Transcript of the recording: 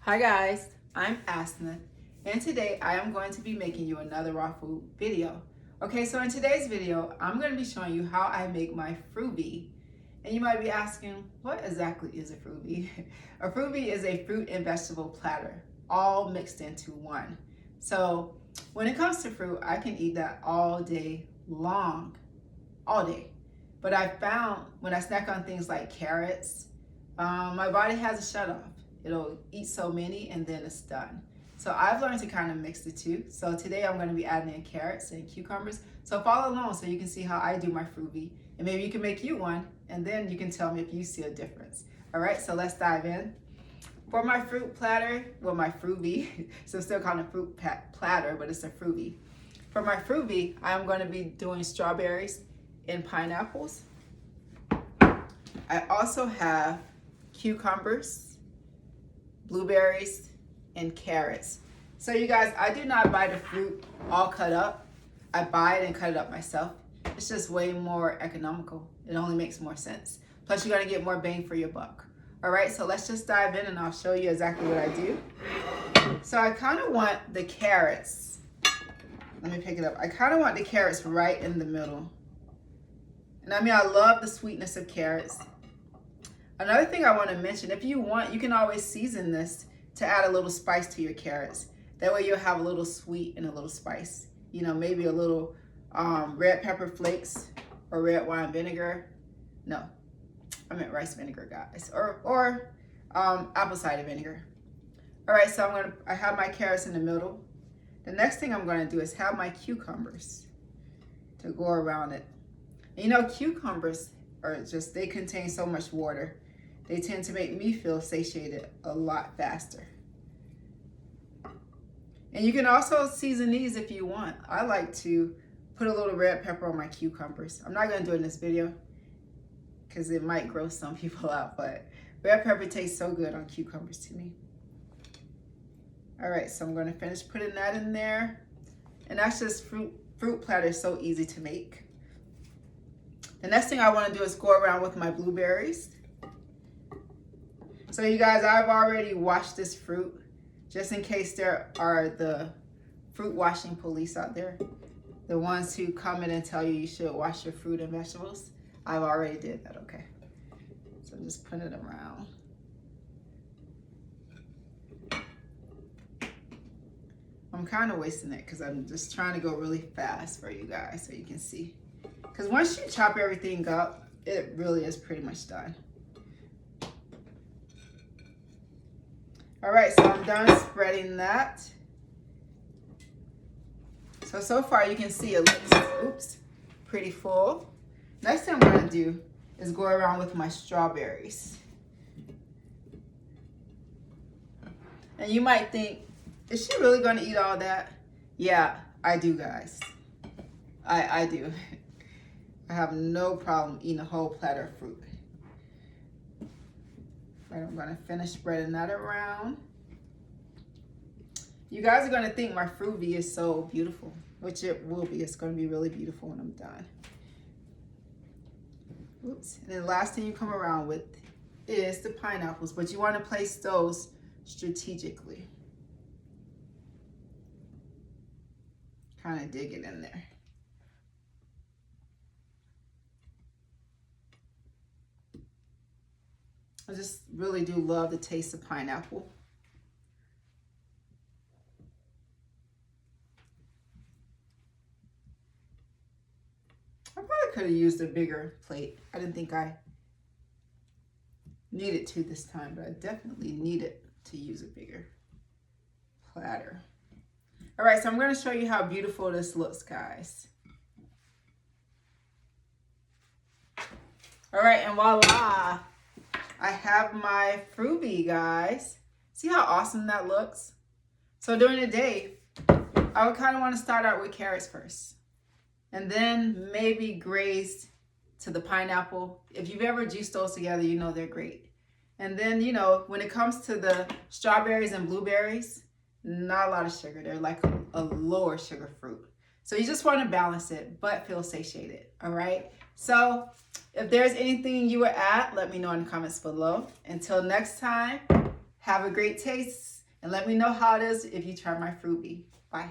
Hi guys, I'm Asna, and today I am going to be making you another raw food video. Okay, so in today's video, I'm going to be showing you how I make my Fruve. And you might be asking, what exactly is a Fruve? A Fruve is a fruit and vegetable platter, all mixed into one. So when it comes to fruit, I can eat that all day long, all day. But I found when I snack on things like carrots, my body has a shut off. It'll eat so many and then it's done. So I've learned to kind of mix the two. So today I'm going to be adding in carrots and cucumbers. So follow along so you can see how I do my Fruve. And maybe you can make you one and then you can tell me if you see a difference. All right, so let's dive in. For my fruit platter, well, my Fruve, so I'm still calling it fruit platter, but it's a Fruve. For my Fruve, I'm going to be doing strawberries and pineapples. I also have cucumbers, blueberries, and carrots. So you guys, I do not buy the fruit all cut up. I buy it and cut it up myself. It's just way more economical. It only makes more sense. Plus you're gonna get more bang for your buck. All right, so let's just dive in and I'll show you exactly what I do. So I kind of want the carrots, let me pick it up. I kind of want the carrots right in the middle. And I mean, I love the sweetness of carrots. Another thing I want to mention, if you want, you can always season this to add a little spice to your carrots. That way you'll have a little sweet and a little spice. You know, maybe a little red pepper flakes or red wine vinegar. No, I meant rice vinegar, guys. Or apple cider vinegar. All right, so I have my carrots in the middle. The next thing I'm going to do is have my cucumbers to go around it. And you know, cucumbers they contain so much water. They tend to make me feel satiated a lot faster. And you can also season these if you want. I like to put a little red pepper on my cucumbers. I'm not gonna do it in this video because it might gross some people out, but red pepper tastes so good on cucumbers to me. All right, so I'm gonna finish putting that in there. And that's just fruit platter, so easy to make. The next thing I want to do is go around with my blueberries. So you guys, I've already washed this fruit just in case there are the fruit washing police out there. The ones who come in and tell you should wash your fruit and vegetables. I've already did that, okay. So I'm just putting it around. I'm kind of wasting it because I'm just trying to go really fast for you guys so you can see. Because once you chop everything up, it really is pretty much done. All right, so I'm done spreading that. So far you can see it looks, pretty full. Next thing I'm gonna do is go around with my strawberries. And you might think, is she really gonna eat all that? Yeah, I do, guys. I do. I have no problem eating a whole platter of fruit. Right, I'm gonna finish spreading that around. You guys are gonna think my Fruve is so beautiful, which it will be. It's gonna be really beautiful when I'm done. Oops, and then the last thing you come around with is the pineapples, but you wanna place those strategically. Kind of dig it in there. I just really do love the taste of pineapple. I probably could have used a bigger plate. I didn't think I needed to this time, but I definitely needed to use a bigger platter. All right, so I'm going to show you how beautiful this looks, guys. All right, and voila. I have my Fruve, guys. See how awesome that looks? So during the day, I would kind of want to start out with carrots first. And then maybe graze to the pineapple. If you've ever juiced those together, you know they're great. And then, you know, when it comes to the strawberries and blueberries, not a lot of sugar. They're like a lower sugar fruit. So you just want to balance it, but feel satiated, all right? So if there's anything you would add, let me know in the comments below. Until next time, have a great taste. And let me know how it is if you try my Fruve. Bye.